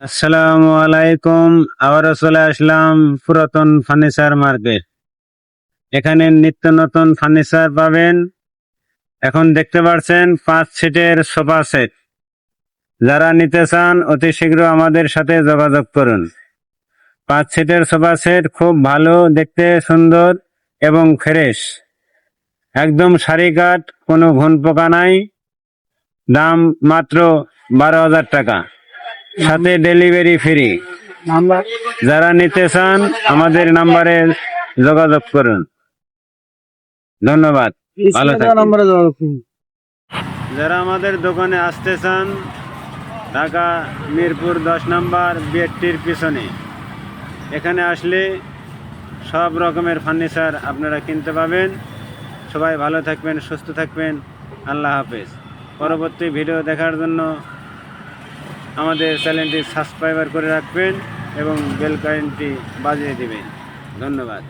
আসসালামু আলাইকুম। আবারও চলে আসলাম পুরাতন ফার্নিচার মার্কেট। এখানে নিত্য নতুন ফার্নিচার পাবেন। এখন দেখতে পাচ্ছেন 5 সিটের সোফা সেট। যারা নিতে চান অতি শীঘ্র আমাদের সাথে যোগাযোগ করুন। 5 সিটের সোফা সেট খুব ভালো, দেখতে সুন্দর এবং ফ্রেশ, একদম সারি কাঠ, কোনো ঘুণ পোকা নাই। দাম মাত্র 12,000 টাকা, সাথে ডেলিভারি ফ্রি। যারা নিতে চান আমাদের নাম্বারে যোগাযোগ করুন। ধন্যবাদ, ভালো থাকুন। যারা আমাদের দোকানে আসতে চান, ঢাকা মিরপুর 10 নম্বর বিএটির পিছনে, এখানে আসলে সব রকমের ফার্নিচার আপনারা কিনতে পাবেন। সবাই ভালো থাকবেন, সুস্থ থাকবেন। আল্লাহ হাফেজ। পরবর্তী ভিডিও দেখার জন্য আমাদের চ্যানেলটি সাবস্ক্রাইব করে রাখবেন এবং বেল আইকনটি বাজিয়ে দিবেন। ধন্যবাদ।